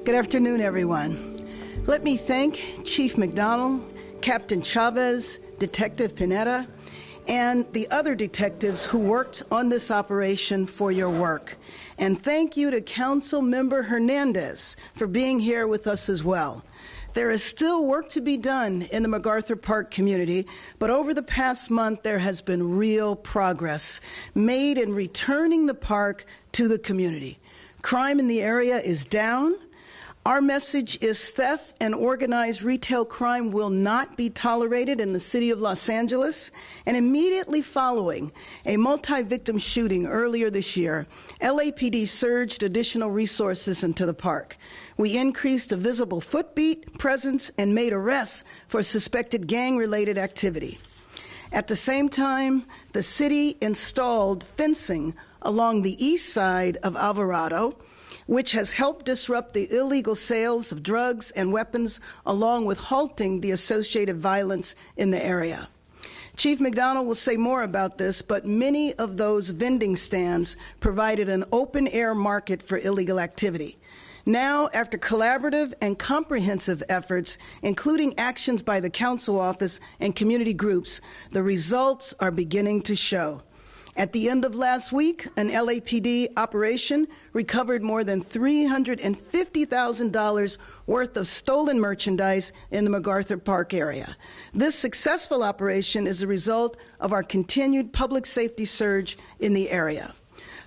Good afternoon, everyone. Let me thank Chief McDonald, Captain Chavez, Detective Pineda, and the other detectives who worked on this operation for your work. And thank you to Council Member Hernandez for being here with us as well. There is still work to be done in the MacArthur Park community, but over the past month there has been real progress made in returning the park to the community. Crime in the area is down. Our message is theft and organized retail crime will not be tolerated in the city of Los Angeles. And immediately following a multi-victim shooting earlier this year, LAPD surged additional resources into the park. We increased a visible footbeat presence and made arrests for suspected gang-related activity. At the same time, the city installed fencing along the east side of Alvarado, which has helped disrupt the illegal sales of drugs and weapons, along with halting the associated violence in the area. Chief McDonald will say more about this, but many of those vending stands provided an open-air market for illegal activity. Now, after collaborative and comprehensive efforts, including actions by the council office and community groups, the results are beginning to show. At the end of last week, an LAPD operation recovered more than $350,000 worth of stolen merchandise in the MacArthur Park area. This successful operation is a result of our continued public safety surge in the area.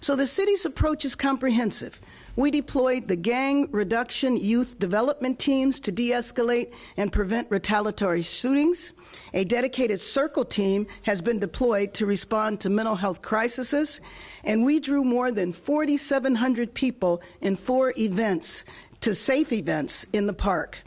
So the city's approach is comprehensive. We deployed the gang reduction youth development teams to de-escalate and prevent retaliatory shootings. A dedicated circle team has been deployed to respond to mental health crises, and we drew more than 4,700 people in 4 events to safe events in the park.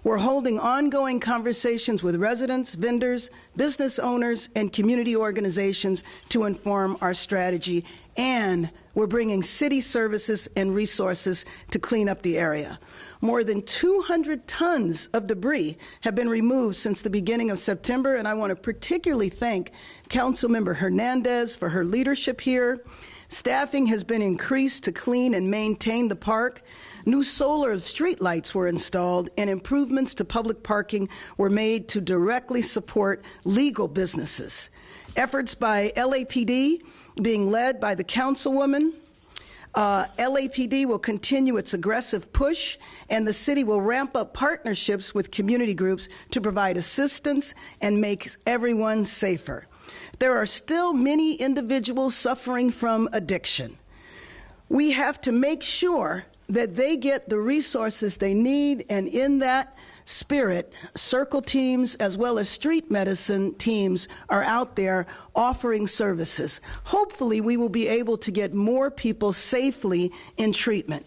We're holding ongoing conversations with residents, vendors, business owners, and community organizations to inform our strategy, and we're bringing city services and resources to clean up the area. More than 200 tons of debris have been removed since the beginning of September, and I want to particularly thank Councilmember Hernandez for her leadership here. Staffing has been increased to clean and maintain the park. New solar streetlights were installed, and improvements to public parking were made to directly support legal businesses. Efforts by LAPD, being led by the councilwoman, LAPD will continue its aggressive push, and the city will ramp up partnerships with community groups to provide assistance and make everyone safer. There are still many individuals suffering from addiction. We have to make sure that they get the resources they need, and in that spirit, circle teams as well as street medicine teams are out there offering services. Hopefully, we will be able to get more people safely in treatment.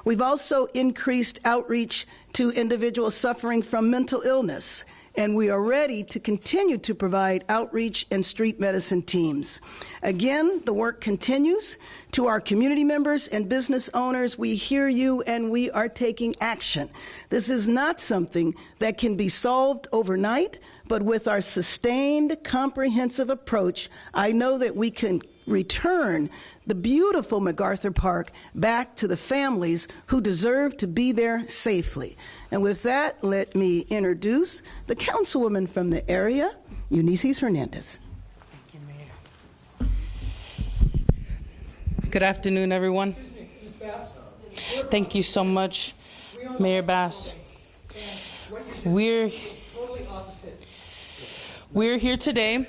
We've also increased outreach to individuals suffering from mental illness, and we are ready to continue to provide outreach and street medicine teams. Again, the work continues. To our community members and business owners, we hear you and we are taking action. This is not something that can be solved overnight, but with our sustained, comprehensive approach, I know that we can return the beautiful MacArthur Park back to the families who deserve to be there safely. And with that, let me introduce the councilwoman from the area, Eunice Hernandez. Thank you, Mayor. Good afternoon, everyone. Thank you so much, Mayor Bass. We're here today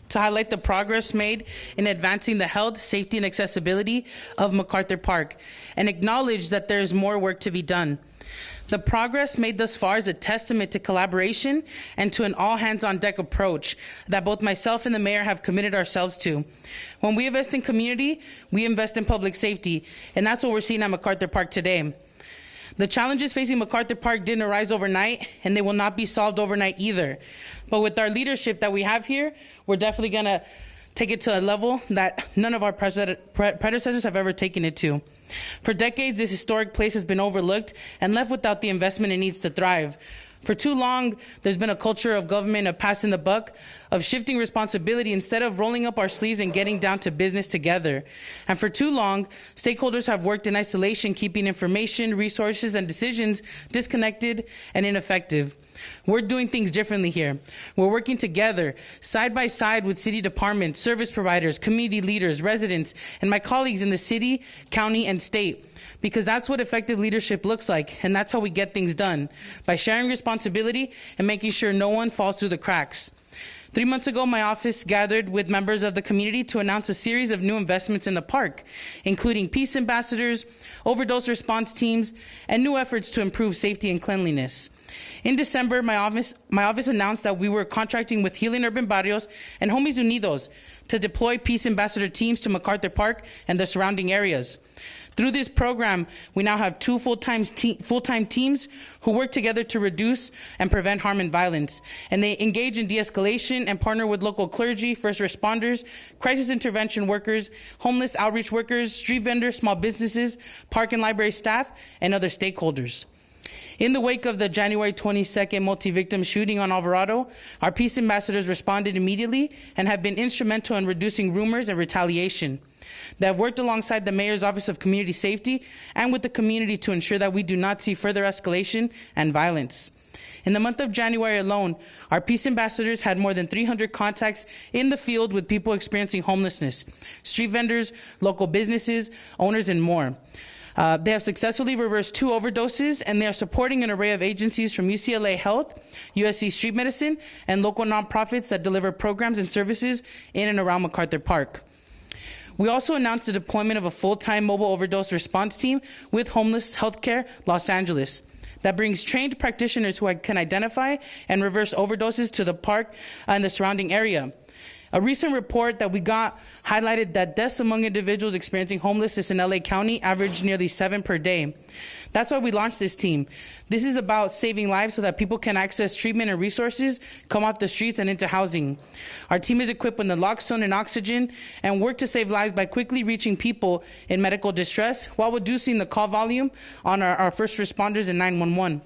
to highlight the progress made in advancing the health, safety, and accessibility of MacArthur Park and acknowledge that there's more work to be done. The progress made thus far is a testament to collaboration and to an all-hands-on-deck approach that both myself and the mayor have committed ourselves to. When we invest in community, we invest in public safety, and that's what we're seeing at MacArthur Park today. The challenges facing MacArthur Park didn't arise overnight, and they will not be solved overnight either. But with our leadership that we have here, we're definitely going to take it to a level that none of our predecessors have ever taken it to. For decades, this historic place has been overlooked and left without the investment it needs to thrive. For too long, there's been a culture of government of passing the buck, of shifting responsibility instead of rolling up our sleeves and getting down to business together. And for too long, stakeholders have worked in isolation, keeping information, resources, and decisions disconnected and ineffective. We're doing things differently here. We're working together, side by side with city departments, service providers, community leaders, residents, and my colleagues in the city, county, and state. Because that's what effective leadership looks like, and that's how we get things done, by sharing responsibility and making sure no one falls through the cracks. 3 months ago, my office gathered with members of the community to announce a series of new investments in the park, including peace ambassadors, overdose response teams, and new efforts to improve safety and cleanliness. In December, my office announced that we were contracting with Healing Urban Barrios and Homies Unidos to deploy peace ambassador teams to MacArthur Park and the surrounding areas. Through this program, we now have 2 full-time teams who work together to reduce and prevent harm and violence. And they engage in de-escalation and partner with local clergy, first responders, crisis intervention workers, homeless outreach workers, street vendors, small businesses, park and library staff, and other stakeholders. In the wake of the January 22nd multi-victim shooting on Alvarado, our peace ambassadors responded immediately and have been instrumental in reducing rumors and retaliation. They have worked alongside the Mayor's Office of Community Safety and with the community to ensure that we do not see further escalation and violence. In the month of January alone, our peace ambassadors had more than 300 contacts in the field with people experiencing homelessness, street vendors, local businesses, owners, and more. They have successfully reversed 2 overdoses, and they are supporting an array of agencies from UCLA Health, USC Street Medicine, and local nonprofits that deliver programs and services in and around MacArthur Park. We also announced the deployment of a full-time mobile overdose response team with Homeless Healthcare Los Angeles that brings trained practitioners who can identify and reverse overdoses to the park and the surrounding area. A recent report that we got highlighted that deaths among individuals experiencing homelessness in LA County averaged nearly 7 per day. That's why we launched this team. This is about saving lives so that people can access treatment and resources, come off the streets and into housing. Our team is equipped with naloxone and oxygen and work to save lives by quickly reaching people in medical distress while reducing the call volume on our first responders and 911.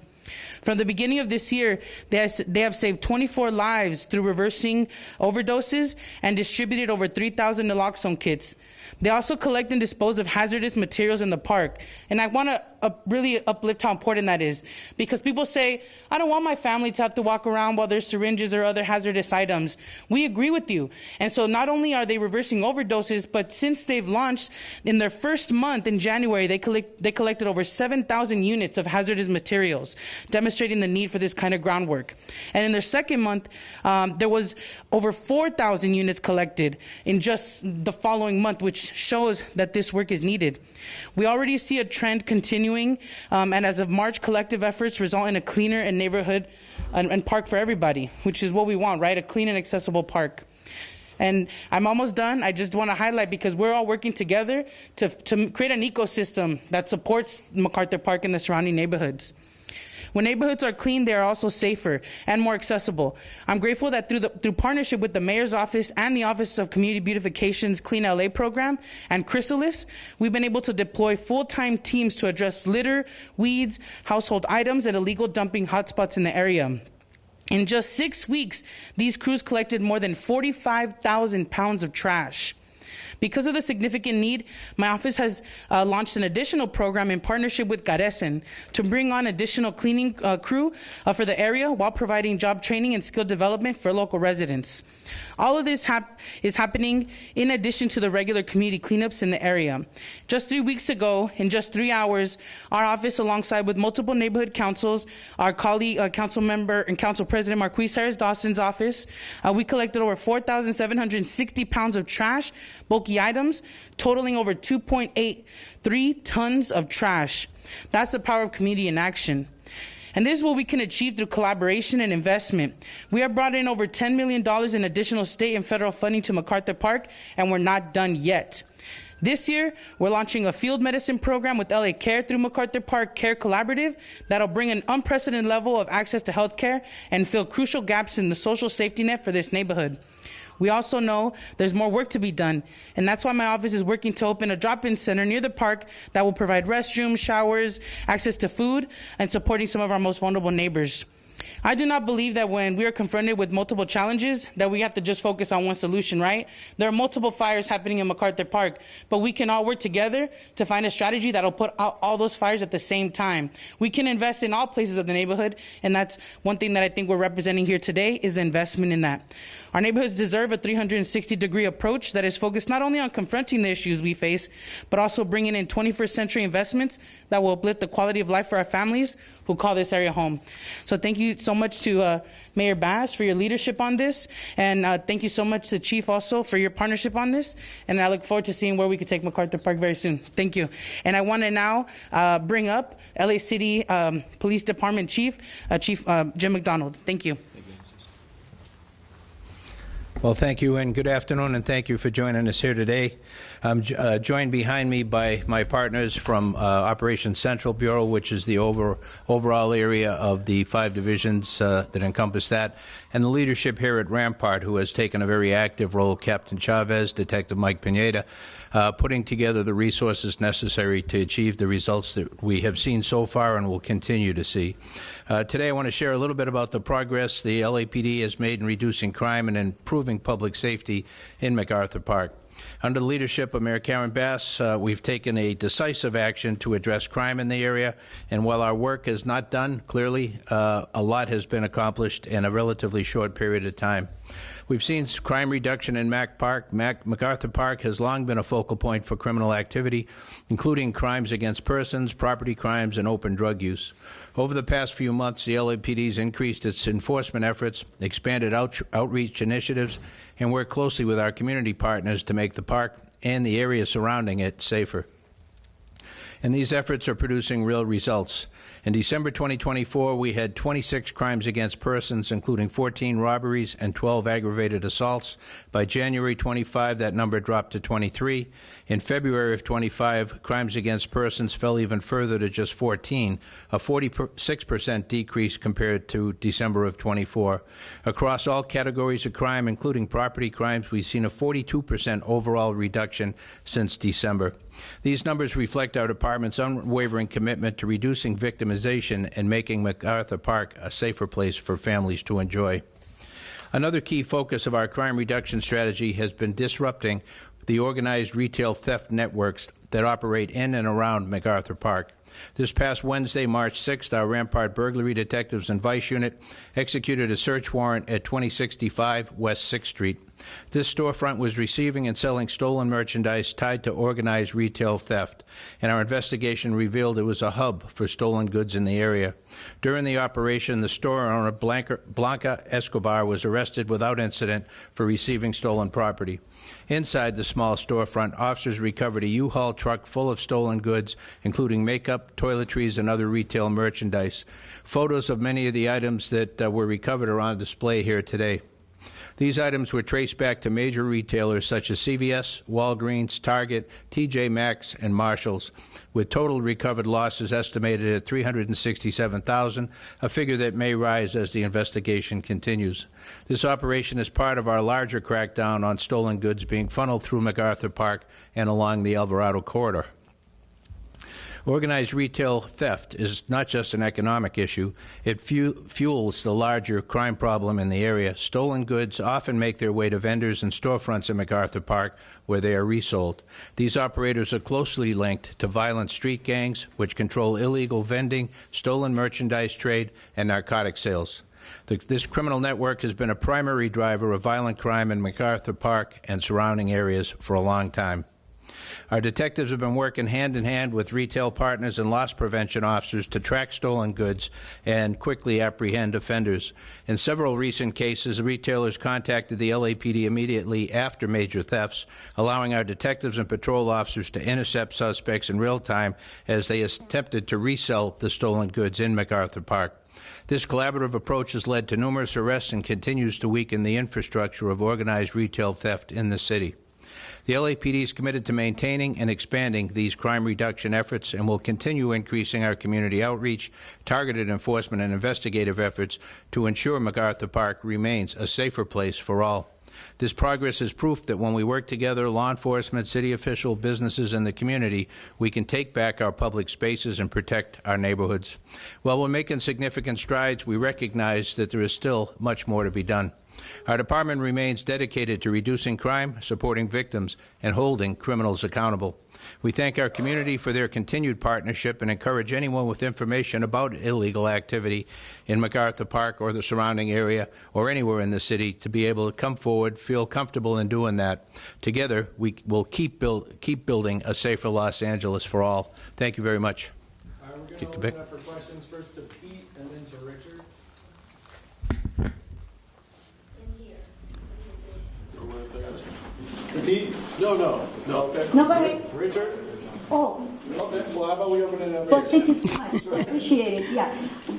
From the beginning of this year, they have saved 24 lives through reversing overdoses and distributed over 3,000 naloxone kits. They also collect and dispose of hazardous materials in the park. And I want to really uplift how important that is, because people say, I don't want my family to have to walk around while there's syringes or other hazardous items. We agree with you. And so not only are they reversing overdoses, but since they've launched, in their first month in January, they collected over 7,000 units of hazardous materials, demonstrating the need for this kind of groundwork. And in their second month, there was over 4,000 units collected in just the following month, which shows that this work is needed. We already see a trend continuing, and as of March, collective efforts result in a cleaner and neighborhood and park for everybody, which is what we want, right? A clean and accessible park. And I'm almost done. I just want to highlight, because we're all working together to create an ecosystem that supports MacArthur Park and the surrounding neighborhoods. When neighborhoods are clean, they are also safer and more accessible. I'm grateful that through partnership with the Mayor's Office and the Office of Community Beautification's Clean LA program and Chrysalis, we've been able to deploy full-time teams to address litter, weeds, household items, and illegal dumping hotspots in the area. In just 6 weeks, these crews collected more than 45,000 pounds of trash. Because of the significant need, my office has launched an additional program in partnership with Garesen to bring on additional cleaning crew for the area while providing job training and skill development for local residents. All of this is happening in addition to the regular community cleanups in the area. Just 3 weeks ago, in just 3 hours, our office, alongside with multiple neighborhood councils, our colleague, council member and council president Marquise Harris Dawson's office, we collected over 4,760 pounds of trash, bulky items, totaling over 2.83 tons of trash. That's the power of community in action. And this is what we can achieve through collaboration and investment. We have brought in over $10 million in additional state and federal funding to MacArthur Park, and we're not done yet. This year, we're launching a field medicine program with LA Care through MacArthur Park Care Collaborative that'll bring an unprecedented level of access to health care and fill crucial gaps in the social safety net for this neighborhood. We also know there's more work to be done, and that's why my office is working to open a drop-in center near the park that will provide restrooms, showers, access to food, and supporting some of our most vulnerable neighbors. I do not believe that when we are confronted with multiple challenges that we have to just focus on one solution, right? There are multiple fires happening in MacArthur Park, but we can all work together to find a strategy that'll put out all those fires at the same time. We can invest in all places of the neighborhood, and that's one thing that I think we're representing here today is the investment in that. Our neighborhoods deserve a 360-degree approach that is focused not only on confronting the issues we face, but also bringing in 21st century investments that will uplift the quality of life for our families who call this area home. So thank you so much to Mayor Bass for your leadership on this, and thank you so much to Chief also for your partnership on this, and I look forward to seeing where we could take MacArthur Park very soon. Thank you. And I want to now bring up LA City Police Department Chief Jim McDonald. Thank you. Well, thank you, and good afternoon, and thank you for joining us here today. I'm joined behind me by my partners from Operations Central Bureau, which is the overall area of the 5 divisions that encompass that, and the leadership here at Rampart, who has taken a very active role, Captain Chavez, Detective Mike Pineda, putting together the resources necessary to achieve the results that we have seen so far and will continue to see. Today I want to share a little bit about the progress the LAPD has made in reducing crime and improving public safety in MacArthur Park. Under the leadership of Mayor Karen Bass, we've taken a decisive action to address crime in the area, and while our work is not done, clearly a lot has been accomplished in a relatively short period of time. We've seen crime reduction in MacArthur Park has long been a focal point for criminal activity, including crimes against persons, property crimes, and open drug use. Over the past few months, the LAPD has increased its enforcement efforts, expanded outreach initiatives, and worked closely with our community partners to make the park and the area surrounding it safer. And these efforts are producing real results. In December 2024, we had 26 crimes against persons, including 14 robberies and 12 aggravated assaults. By January 25, that number dropped to 23. In February of 25, crimes against persons fell even further to just 14, a 46% decrease compared to December of 24. Across all categories of crime, including property crimes, we've seen a 42% overall reduction since December. These numbers reflect our department's unwavering commitment to reducing victimization and making MacArthur Park a safer place for families to enjoy. Another key focus of our crime reduction strategy has been disrupting the organized retail theft networks that operate in and around MacArthur Park. This past Wednesday, March 6th, our Rampart Burglary Detectives and Vice Unit executed a search warrant at 2065 West 6th Street. This storefront was receiving and selling stolen merchandise tied to organized retail theft, and our investigation revealed it was a hub for stolen goods in the area. During the operation, the store owner, Blanca Escobar, was arrested without incident for receiving stolen property. Inside the small storefront, officers recovered a U-Haul truck full of stolen goods, including makeup, toiletries, and other retail merchandise. Photos of many of the items that were recovered are on display here today. These items were traced back to major retailers such as CVS, Walgreens, Target, TJ Maxx, and Marshalls, with total recovered losses estimated at $367,000, a figure that may rise as the investigation continues. This operation is part of our larger crackdown on stolen goods being funneled through MacArthur Park and along the Alvarado corridor. Organized retail theft is not just an economic issue. It fuels the larger crime problem in the area. Stolen goods often make their way to vendors and storefronts in MacArthur Park, where they are resold. These operators are closely linked to violent street gangs, which control illegal vending, stolen merchandise trade, and narcotic sales. This criminal network has been a primary driver of violent crime in MacArthur Park and surrounding areas for a long time. Our detectives have been working hand-in-hand with retail partners and loss prevention officers to track stolen goods and quickly apprehend offenders. In several recent cases, retailers contacted the LAPD immediately after major thefts, allowing our detectives and patrol officers to intercept suspects in real time as they attempted to resell the stolen goods in MacArthur Park. This collaborative approach has led to numerous arrests and continues to weaken the infrastructure of organized retail theft in the city. The LAPD is committed to maintaining and expanding these crime reduction efforts and will continue increasing our community outreach, targeted enforcement, and investigative efforts to ensure MacArthur Park remains a safer place for all. This progress is proof that when we work together, law enforcement, city officials, businesses, and the community, we can take back our public spaces and protect our neighborhoods. While we're making significant strides, we recognize that there is still much more to be done. Our department remains dedicated to reducing crime, supporting victims, and holding criminals accountable. We thank our community for their continued partnership and encourage anyone with information about illegal activity in MacArthur Park or the surrounding area or anywhere in the city to be able to come forward, feel comfortable in doing that. Together, we will keep building a safer Los Angeles for all. Thank you very much. All right, we're going to open up for questions first to Pete and then to Richard. Pete? No. Okay. No, go ahead. Richard? Oh, Okay. Well, how about we open it up? well, thank you so much. I appreciate it. Yeah.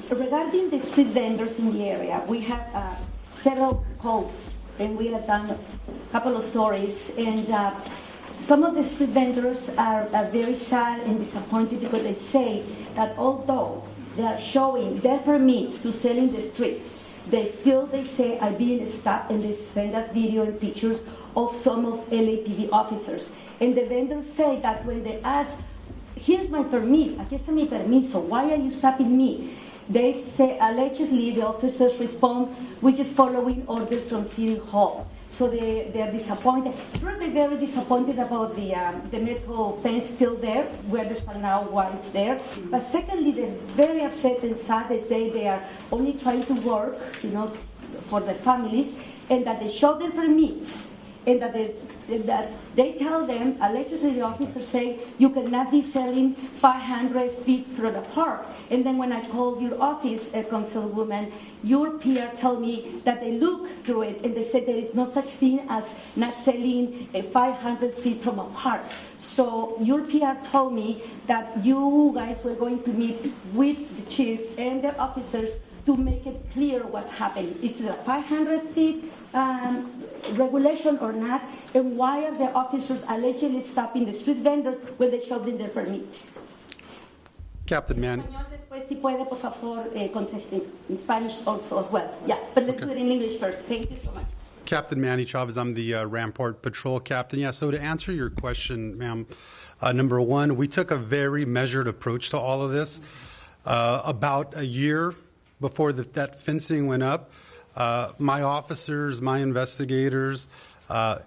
Regarding the street vendors in the area, we have several calls, and we have done a couple of stories. And some of the street vendors are very sad and disappointed because they say that although they are showing their permits to sell in the streets, they say are being stopped, and they send us video and pictures of some of LAPD officers. And the vendors say that when they ask, here's my permit, aquí está mi permiso, why are you stopping me? They say, allegedly, the officers respond, we're just following orders from City Hall. So they're disappointed. First, they're very disappointed about the metal fence still there. We understand now why it's there. But secondly, they're very upset and sad. They say they are only trying to work, for their families, and that they show their permits, and that they tell them, allegedly the officers say, you cannot be selling 500 feet from the park. And then when I called your office, Councilwoman, your PR told me that they looked through it and they said there is no such thing as not selling 500 feet from a park. So your PR told me that you guys were going to meet with the chief and the officers to make it clear what's happening. Is it a 500 feet regulation or not? And why are the officers allegedly stopping the street vendors when they showed them their permit? Captain Manny. Después, si puede, por favor, in Spanish also as well. Yeah, but let's do it in English first. Thank you so much. Captain Manny Chavez, I'm the Rampart Patrol Captain. Yeah, so to answer your question, ma'am, number one, we took a very measured approach to all of this. About a year before that fencing went up, my officers, my investigators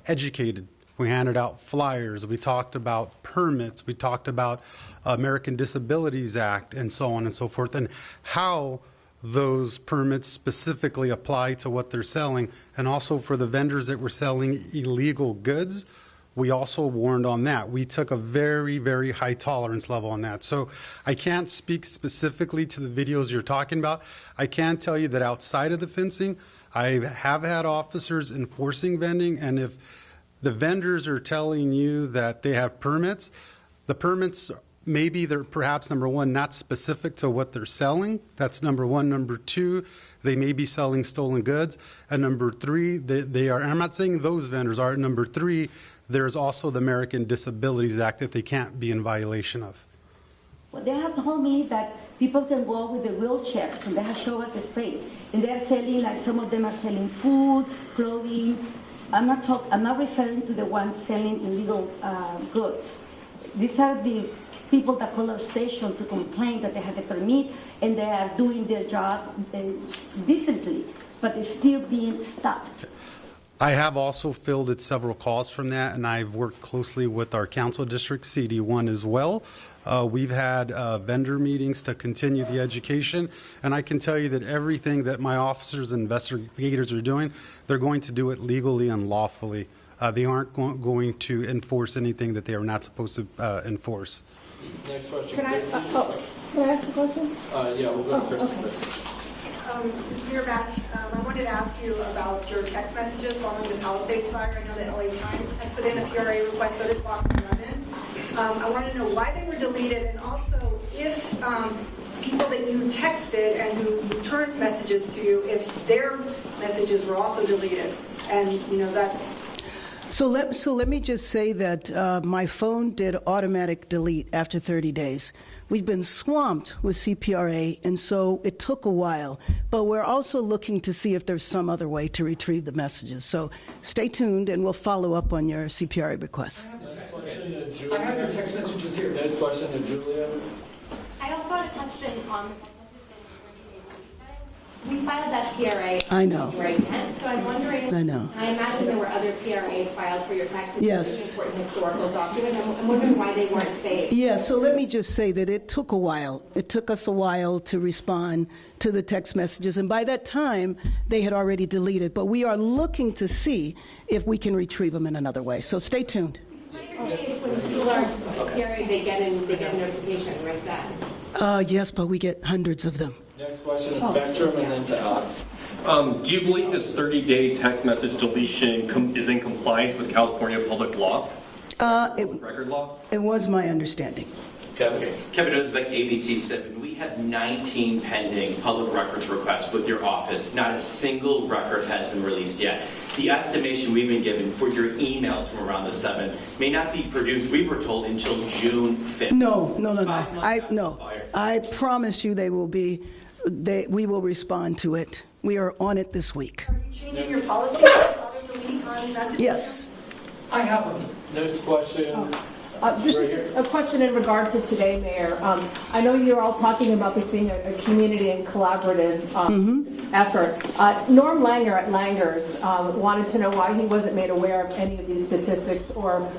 educated. We handed out flyers. We talked about permits. We talked about American Disabilities Act and so on and so forth, and how those permits specifically apply to what they're selling. And also for the vendors that were selling illegal goods, we also warned on that. We took a very, very high tolerance level on that. So I can't speak specifically to the videos you're talking about. I can tell you that outside of the fencing, I have had officers enforcing vending, and if the vendors are telling you that they have permits, the permits, maybe they're perhaps, number one, not specific to what they're selling. That's number one. Number two, they may be selling stolen goods. And number three, they are, I'm not saying those vendors are. Number three, there's also the American Disabilities Act that they can't be in violation of. Well, they have told me that people can go with the wheelchairs, and they have shown us the space. And they're selling, like some of them are selling food, clothing. I'm not referring to the ones selling illegal goods. These are the people that call our station to complain that they have a permit and they are doing their job decently, but they're still being stopped. I have also fielded several calls from that, and I've worked closely with our council district, CD1 as well. We've had vendor meetings to continue the education, and I can tell you that everything that my officers and investigators are doing, they're going to do it legally and lawfully. They aren't going to enforce anything that they are not supposed to enforce. Next question. Can I ask a question? Yeah, we'll go to Chris. Dear Bass, I wanted to ask you about your text messages following the Palisades fire. I know the LA Times had put in a PRA request that it lost Lemon. I want to know why they were deleted, and also if people that you texted and who returned messages to you, if their messages were also deleted. And, that So let me just say that my phone did automatic delete after 30 days. We've been swamped with CPRA, and so it took a while. But we're also looking to see if there's some other way to retrieve the messages. So stay tuned, and we'll follow up on your CPRA requests. I have your text messages here. Next question to Julia. I also had a question on we filed that PRA. I know. Right now, so I'm wondering. I know. I imagine there were other PRAs filed for your taxes. Yes. It's an important historical document. I'm wondering why they weren't saved. Yeah, so let me just say that it took a while. It took us a while to respond to the text messages, and by that time, they had already deleted. But we are looking to see if we can retrieve them in another way. So stay tuned. My understanding is when people are PRA, they get a notification right then. Yes, but we get hundreds of them. Next question is Spectrum, and then to Alex. Do you believe this 30-day text message deletion is in compliance with California public law? Public record law? It was my understanding. Kevin. Kevin Osbeck, ABC7. We have 19 pending public records requests with your office. Not a single record has been released yet. The estimation we've been given for your emails from around the 7th may not be produced, we were told, until June 5th. No. I promise you they will be. We will respond to it. We are on it this week. Are you changing your policy to auto-delete on messages? Yes. I have them. Next question. This is a question in regard to today, Mayor. I know you're all talking about this being a community and collaborative effort. Norm Langer at Langer's wanted to know why he wasn't made aware of any of these statistics, or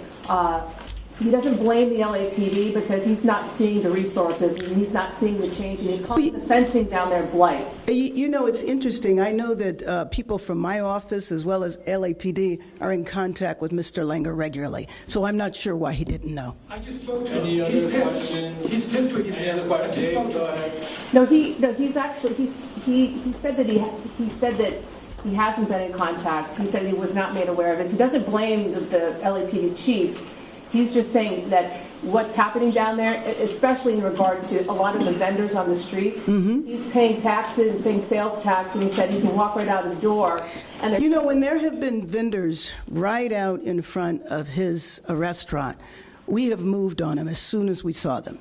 he doesn't blame the LAPD, but says he's not seeing the resources and he's not seeing the change, and he's calling the fencing down there blight. You know, it's interesting. I know that people from my office as well as LAPD are in contact with Mr. Langer regularly, so I'm not sure why he didn't know. I just spoke to him. Any other questions? He's pissed with you. Any other questions? Dave, go ahead. He said that he hasn't been in contact. He said he was not made aware of it. He doesn't blame the LAPD chief. He's just saying that what's happening down there, especially in regard to a lot of the vendors on the streets, he's paying taxes, paying sales tax, and he said he can walk right out his door. And you know, when there have been vendors right out in front of his restaurant, we have moved on them as soon as we saw them.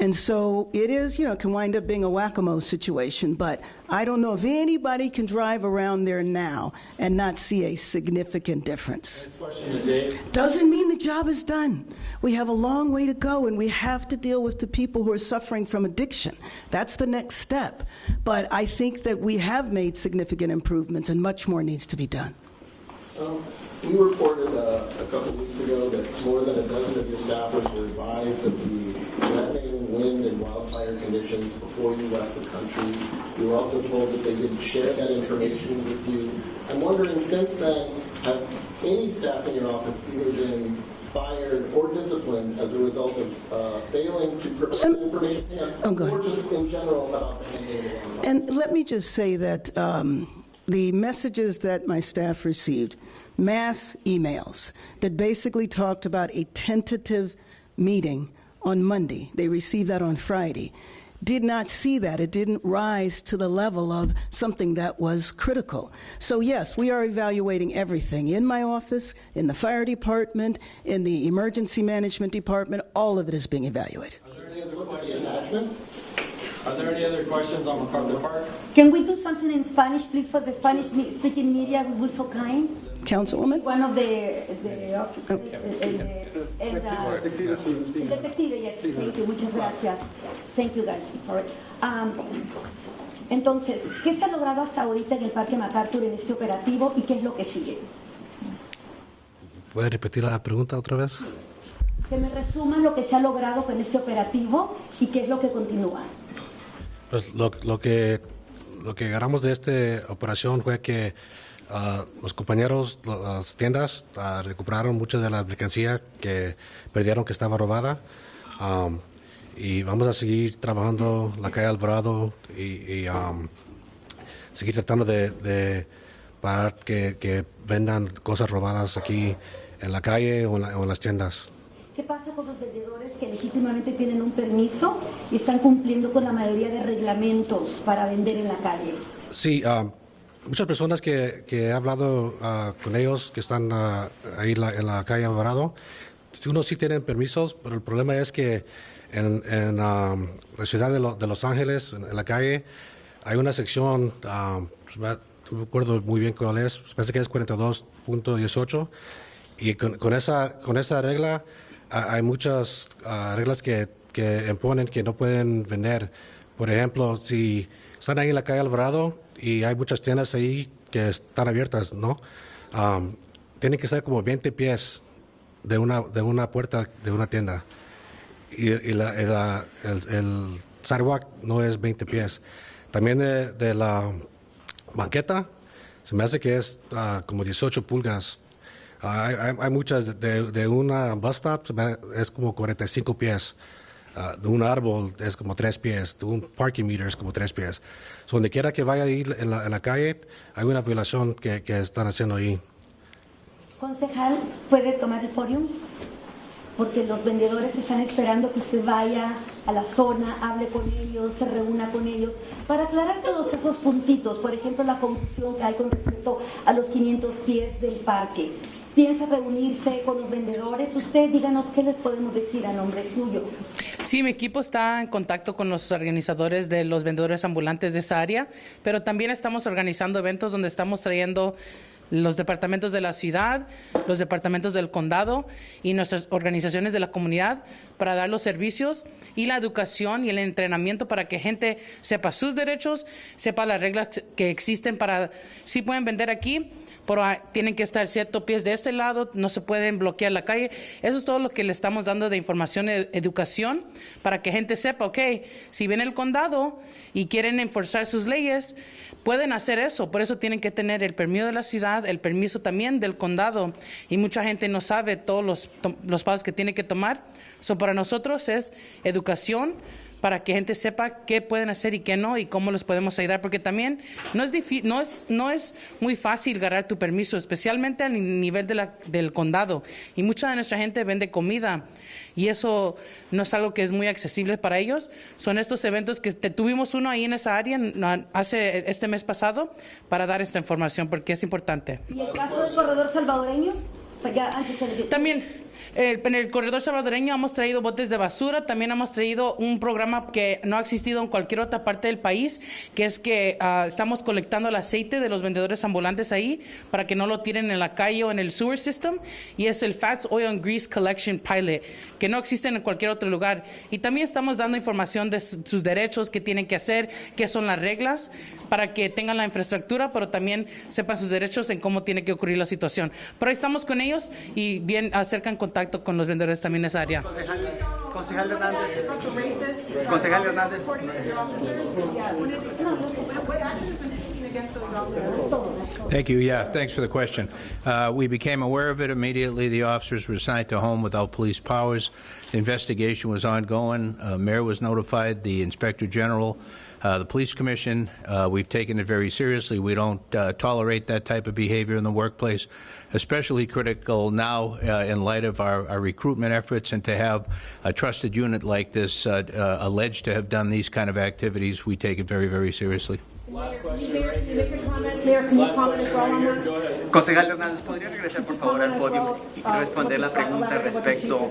And so it is, you know, it can wind up being a whack-a-mole situation, but I don't know if anybody can drive around there now and not see a significant difference. Next question to Dave. Doesn't mean the job is done. We have a long way to go, and we have to deal with the people who are suffering from addiction. That's the next step. But I think that we have made significant improvements, and much more needs to be done. You reported a couple weeks ago that more than a dozen of your staffers were advised of the threatening wind and wildfire conditions before you left the country. You were also told that they didn't share that information with you. I'm wondering, since then, have any staff in your office either been fired or disciplined as a result of failing to provide information, or just in general about the handling of the wildfire? And let me just say that the messages that my staff received, mass emails that basically talked about a tentative meeting on Monday. They received that on Friday. Did not see that. It didn't rise to the level of something that was critical. So yes, we are evaluating everything in my office, in the fire department, in the emergency management department. All of it is being evaluated. Are there any other questions on MacArthur Park? Can we do something in Spanish, please, for the Spanish-speaking media? We were so kind. Councilwoman? One of the officers, detective, yes, thank you, muchas gracias. Thank you, guys, I'm sorry. Entonces, ¿qué se ha logrado hasta ahorita en el Parque MacArthur en este operativo y qué es lo que sigue? ¿Puede repetir la pregunta otra vez? Que me resuman lo que se ha logrado con este operativo y qué es lo que continúa. Pues lo que agarramos de esta operación fue que los compañeros, las tiendas, recuperaron mucha de la mercancía que perdieron, que estaba robada. Y vamos a seguir trabajando la calle Alvarado y seguir tratando de parar que vendan cosas robadas aquí en la calle o en las tiendas. ¿Qué pasa con los vendedores que legítimamente tienen un permiso y están cumpliendo con la mayoría de reglamentos para vender en la calle? Sí, muchas personas que he hablado con ellos que están ahí en la calle Alvarado, unos sí tienen permisos, pero el problema es que en la ciudad de Los Ángeles, en la calle, hay una sección, no me acuerdo muy bien cuál es, parece que es 42.18, y con esa regla hay muchas reglas que imponen que no pueden vender. Por ejemplo, si están ahí en la calle Alvarado y hay muchas tiendas ahí que están abiertas, ¿no? Tienen que estar como 20 pies de una puerta de una tienda. Y el sidewalk no es 20 pies. También de la banqueta, se me hace que es como 18 pulgas. Hay muchas, de una bus stop es como 45 pies. De un árbol es como 3 pies. De un parking meter es como 3 pies. So, donde quiera que vaya a ir en la calle, hay una violación que están haciendo ahí. Concejal, ¿puede tomar el podium? Porque los vendedores están esperando que usted vaya a la zona, hable con ellos, se reúna con ellos, para aclarar todos esos puntitos. Por ejemplo, la confusión que hay con respecto a los 500 pies del parque. ¿Piensa reunirse con los vendedores? Usted, díganos qué les podemos decir a nombre suyo. Sí, mi equipo está en contacto con los organizadores de los vendedores ambulantes de esa área, pero también estamos organizando eventos donde estamos trayendo los departamentos de la ciudad, los departamentos del condado y nuestras organizaciones de la comunidad para dar los servicios y la educación y el entrenamiento para que gente sepa sus derechos, sepa las reglas que existen para, sí pueden vender aquí, pero tienen que estar ciertos pies de este lado, no se pueden bloquear la calle. Eso es todo lo que le estamos dando de información y educación para que gente sepa, ok, si viene el condado y quieren enforzar sus leyes, pueden hacer eso. Por eso tienen que tener el permiso de la ciudad, el permiso también del condado. Y mucha gente no sabe todos los pasos que tiene que tomar. So, para nosotros es educación, para que gente sepa qué pueden hacer y qué no y cómo les podemos ayudar, porque también no es muy fácil ganar tu permiso, especialmente a nivel del condado, y mucha de nuestra gente vende comida y eso no es algo que es muy accesible para ellos. Son estos eventos que tuvimos uno ahí en esa área este mes pasado para dar esta información porque es importante. ¿Y el caso del corredor salvadoreño? También en el corredor salvadoreño hemos traído botes de basura, también hemos traído un programa que no ha existido en cualquier otra parte del país, que es que estamos colectando el aceite de los vendedores ambulantes ahí para que no lo tiren en la calle o en el sewer system, y es el Fats Oil and Grease Collection Pilot, que no existe en cualquier otro lugar. Y también estamos dando información de sus derechos, qué tienen que hacer, qué son las reglas, para que tengan la infraestructura, pero también sepan sus derechos en cómo tiene que ocurrir la situación. Pero ahí estamos con ellos y bien acercan contacto con los vendedores también en esa área. Concejal Hernández. Thank you. Yeah, thanks for the question. We became aware of it immediately. The officers were assigned to home without police powers. The investigation was ongoing. Mayor was notified, the Inspector General, the Police Commission. We've taken it very seriously. We don't tolerate that type of behavior in the workplace, especially critical now in light of our recruitment efforts, and to have a trusted unit like this alleged to have done these kind of activities, we take it very, very seriously. Last question. Concejal Hernández, ¿podría regresar por favor al podio y responder la pregunta respecto?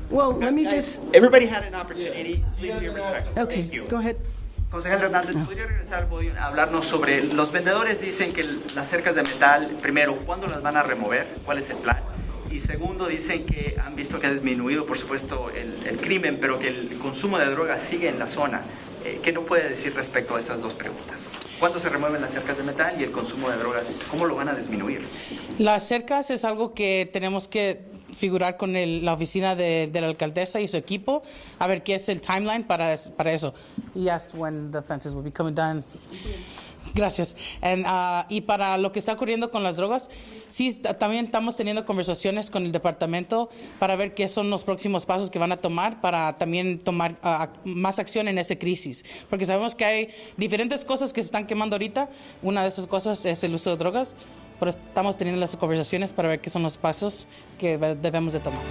Well, let me just... Everybody had an opportunity. Please be respectful. Okay, Thank you. go ahead. Concejal Hernández, ¿podría regresar al podio a hablarnos sobre los vendedores? Dicen que las cercas de metal, primero, ¿cuándo las van a remover? ¿Cuál es el plan? Y segundo, dicen que han visto que ha disminuido, por supuesto, el crimen, pero que el consumo de drogas sigue en la zona. ¿Qué no puede decir respecto a estas dos preguntas? ¿Cuándo se remueven las cercas de metal y el consumo de drogas? ¿Cómo lo van a disminuir? Las cercas es algo que tenemos que figurar con la oficina de la alcaldesa y su equipo, a ver qué es el timeline para eso. He asked when the fences will be coming down. Gracias. Y para lo que está ocurriendo con las drogas, sí, también estamos teniendo conversaciones con el departamento para ver qué son los próximos pasos que van a tomar para también tomar más acción en esa crisis. Porque sabemos que hay diferentes cosas que se están quemando ahorita. Una de esas cosas es el uso de drogas, pero estamos teniendo las conversaciones para ver qué son los pasos que debemos de tomar.